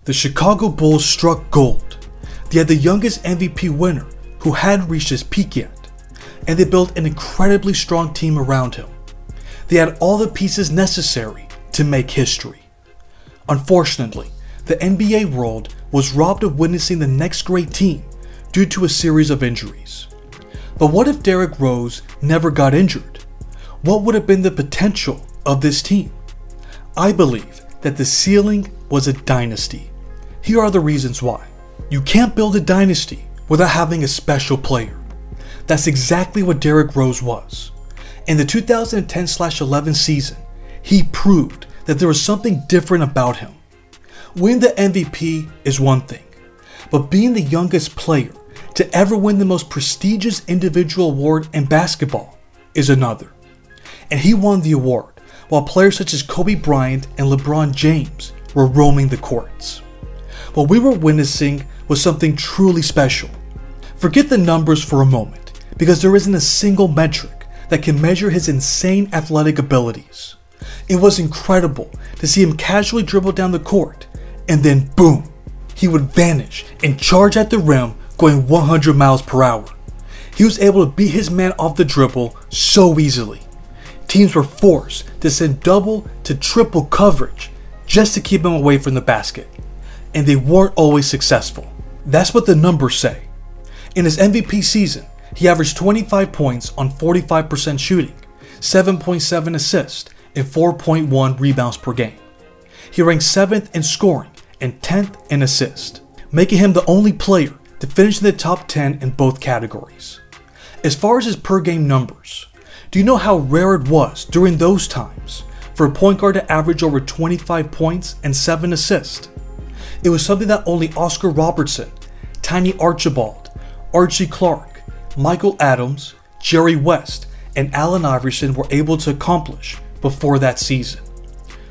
The Chicago Bulls struck gold. They had the youngest MVP winner who hadn't reached his peak yet, and they built an incredibly strong team around him. They had all the pieces necessary to make history. Unfortunately, the NBA world was robbed of witnessing the next great team due to a series of injuries. But what if Derrick Rose never got injured? What would have been the potential of this team? I believe that the ceiling was a dynasty. Here are the reasons why. You can't build a dynasty without having a special player. That's exactly what Derrick Rose was. In the 2010-11 season, he proved that there was something different about him. Winning the MVP is one thing, but being the youngest player to ever win the most prestigious individual award in basketball is another. And he won the award while players such as Kobe Bryant and LeBron James were roaming the courts. What we were witnessing was something truly special. Forget the numbers for a moment, because there isn't a single metric that can measure his insane athletic abilities. It was incredible to see him casually dribble down the court, and then boom, he would vanish and charge at the rim going 100 miles per hour. He was able to beat his man off the dribble so easily. Teams were forced to send double to triple coverage just to keep him away from the basket, and they weren't always successful. That's what the numbers say. In his MVP season, he averaged 25 points on 45% shooting, 7.7 assists, and 4.1 rebounds per game. He ranked 7th in scoring and 10th in assists, making him the only player to finish in the top 10 in both categories. As far as his per game numbers, do you know how rare it was during those times for a point guard to average over 25 points and 7 assists? It was something that only Oscar Robertson, Tiny Archibald, Archie Clark, Michael Adams, Jerry West, and Allen Iverson were able to accomplish before that season.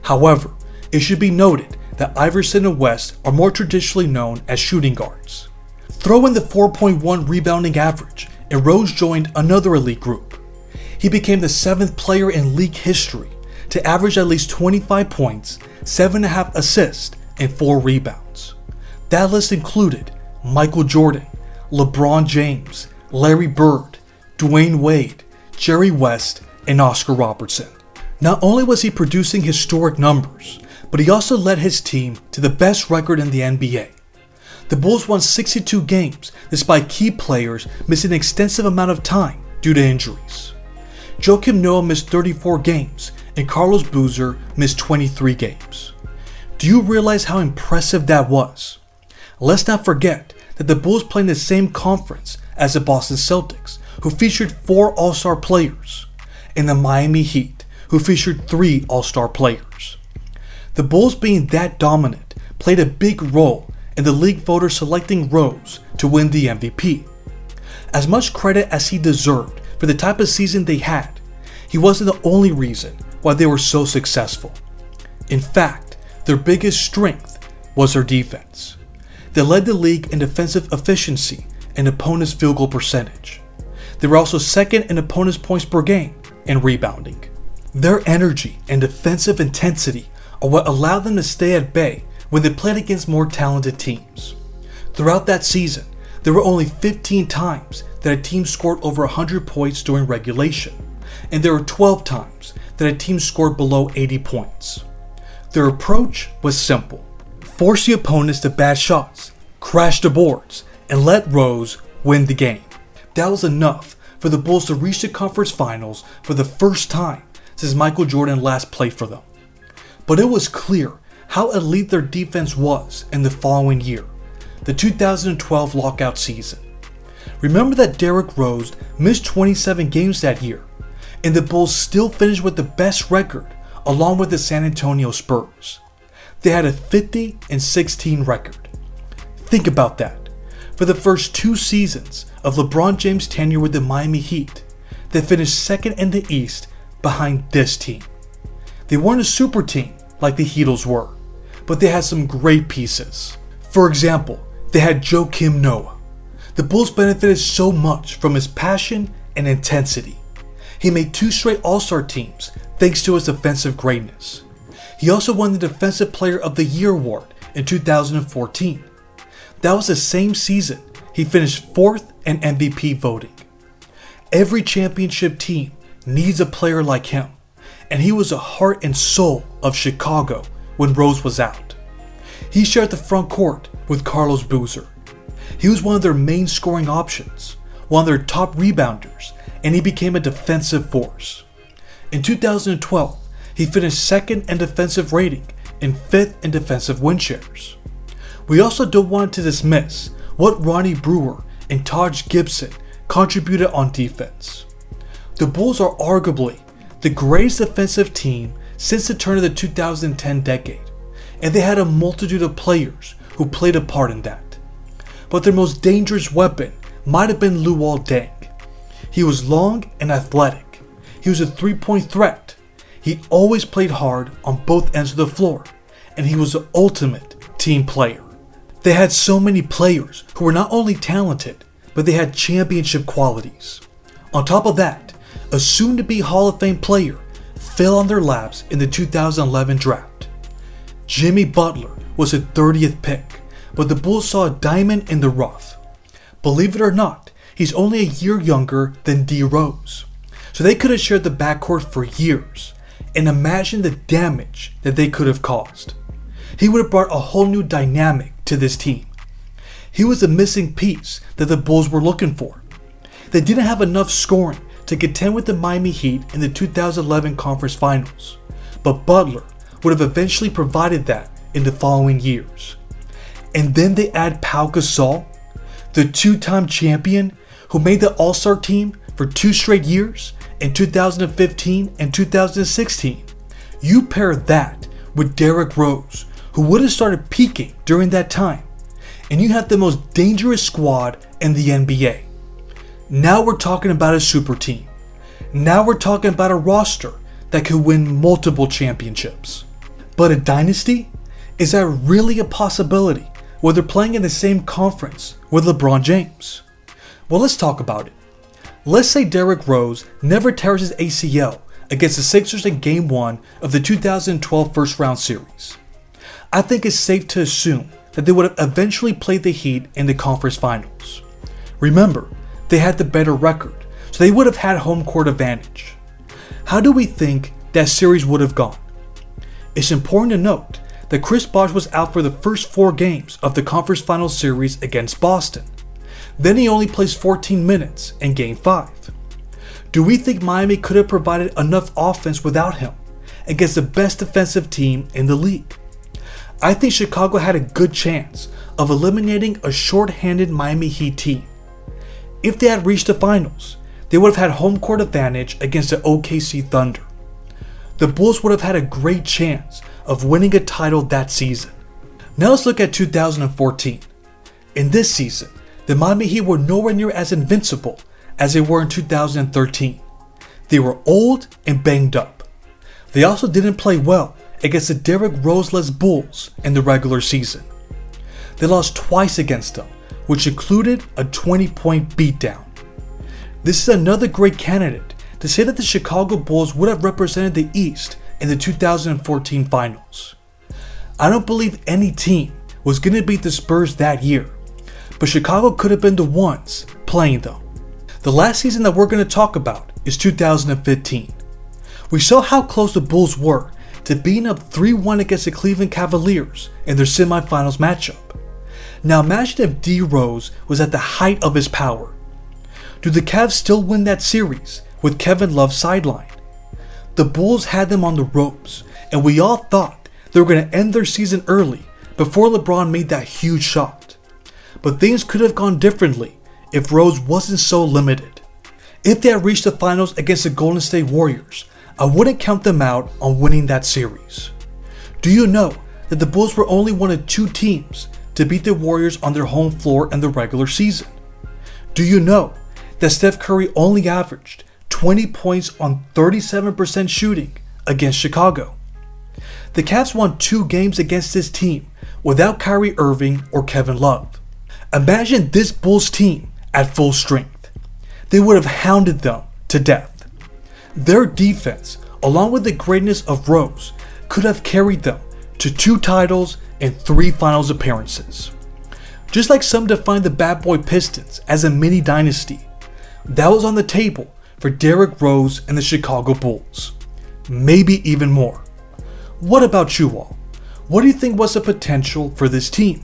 However, it should be noted that Iverson and West are more traditionally known as shooting guards. Throw in the 4.1 rebounding average, and Rose joined another elite group. He became the 7th player in league history to average at least 25 points, 7.5 assists, and 4 rebounds. That list included Michael Jordan, LeBron James, Larry Bird, Dwayne Wade, Jerry West, and Oscar Robertson. Not only was he producing historic numbers, but he also led his team to the best record in the NBA. The Bulls won 62 games despite key players missing an extensive amount of time due to injuries. Joakim Noah missed 34 games and Carlos Boozer missed 23 games. Do you realize how impressive that was? Let's not forget that the Bulls play in the same conference as the Boston Celtics, who featured 4 All-Star players, and the Miami Heat, who featured 3 All-Star players. The Bulls being that dominant played a big role in the league voters selecting Rose to win the MVP. As much credit as he deserved for the type of season they had, he wasn't the only reason why they were so successful. In fact, their biggest strength was their defense. They led the league in defensive efficiency and opponents' field goal percentage. They were also 2nd in opponents' points per game and rebounding. Their energy and defensive intensity are what allowed them to stay at bay when they played against more talented teams. Throughout that season, there were only 15 times that a team scored over 100 points during regulation, and there were 12 times that a team scored below 80 points. Their approach was simple: force the opponents to bad shots, crash the boards, and let Rose win the game. That was enough for the Bulls to reach the conference finals for the first time since Michael Jordan last played for them. But it was clear how elite their defense was in the following year, the 2012 lockout season. Remember that Derrick Rose missed 27 games that year, and the Bulls still finished with the best record along with the San Antonio Spurs. They had a 50-16 record. Think about that. For the first 2 seasons of LeBron James' tenure with the Miami Heat, they finished 2nd in the East behind this team. They weren't a super team like the Heatles were, but they had some great pieces. For example, they had Joakim Noah. The Bulls benefited so much from his passion and intensity. He made 2 straight All-Star teams thanks to his defensive greatness. He also won the Defensive Player of the Year award in 2014. That was the same season he finished 4th in MVP voting. Every championship team needs a player like him, and he was the heart and soul of Chicago when Rose was out. He shared the front court with Carlos Boozer. He was one of their main scoring options, one of their top rebounders, and he became a defensive force. In 2012, he finished 2nd in defensive rating and 5th in defensive win shares. We also don't want to dismiss what Ronnie Brewer and Taj Gibson contributed on defense. The Bulls are arguably the greatest defensive team since the turn of the 2010 decade, and they had a multitude of players who played a part in that. But their most dangerous weapon might have been Luol Deng. He was long and athletic. He was a three-point threat. He always played hard on both ends of the floor, and he was the ultimate team player. They had so many players who were not only talented, but they had championship qualities. On top of that, a soon-to-be Hall of Fame player fell on their laps in the 2011 draft. Jimmy Butler was the 30th pick, but the Bulls saw a diamond in the rough. Believe it or not, he's only a year younger than D Rose, so they could have shared the backcourt for years, and imagine the damage that they could have caused. He would have brought a whole new dynamic to this team. He was the missing piece that the Bulls were looking for. They didn't have enough scoring to contend with the Miami Heat in the 2011 Conference Finals, but Butler would have eventually provided that in the following years. And then they add Pau Gasol, the two-time champion who made the All-Star team for 2 straight years in 2015 and 2016. You pair that with Derrick Rose, who would have started peaking during that time, and you have the most dangerous squad in the NBA. Now we're talking about a super team. Now we're talking about a roster that could win multiple championships. But a dynasty? Is that really a possibility when they're playing in the same conference with LeBron James? Well, let's talk about it. Let's say Derrick Rose never tears his ACL against the Sixers in Game 1 of the 2012 first round series. I think it's safe to assume that they would have eventually played the Heat in the conference finals. Remember, they had the better record, so they would have had home court advantage. How do we think that series would have gone? It's important to note that Chris Bosh was out for the first 4 games of the conference finals series against Boston. Then he only plays 14 minutes in Game 5. Do we think Miami could have provided enough offense without him against the best defensive team in the league? I think Chicago had a good chance of eliminating a short-handed Miami Heat team. If they had reached the finals, they would have had home court advantage against the OKC Thunder. The Bulls would have had a great chance of winning a title that season. Now let's look at 2014. In this season, the Miami Heat were nowhere near as invincible as they were in 2013. They were old and banged up. They also didn't play well against the Derrick Rose-less Bulls in the regular season. They lost twice against them, which included a 20-point beatdown. This is another great candidate to say that the Chicago Bulls would have represented the East in the 2014 finals. I don't believe any team was going to beat the Spurs that year, but Chicago could have been the ones playing them. The last season that we're going to talk about is 2015. We saw how close the Bulls were to being up 3-1 against the Cleveland Cavaliers in their semifinals matchup. Now imagine if D Rose was at the height of his power. Do the Cavs still win that series with Kevin Love sidelined? The Bulls had them on the ropes, and we all thought they were going to end their season early before LeBron made that huge shot. But things could have gone differently if Rose wasn't so limited. If they had reached the finals against the Golden State Warriors, I wouldn't count them out on winning that series. Do you know that the Bulls were only one of 2 teams to beat the Warriors on their home floor in the regular season? Do you know that Steph Curry only averaged 20 points on 37% shooting against Chicago? The Cavs won 2 games against this team without Kyrie Irving or Kevin Love. Imagine this Bulls team at full strength. They would have hounded them to death. Their defense, along with the greatness of Rose, could have carried them to 2 titles and 3 finals appearances. Just like some define the Bad Boy Pistons as a mini dynasty, that was on the table for Derrick Rose and the Chicago Bulls. Maybe even more. What about you all? What do you think was the potential for this team?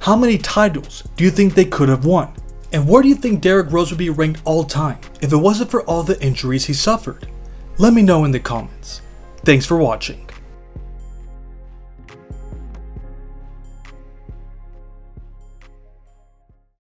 How many titles do you think they could have won? And where do you think Derrick Rose would be ranked all time if it wasn't for all the injuries he suffered? Let me know in the comments. Thanks for watching.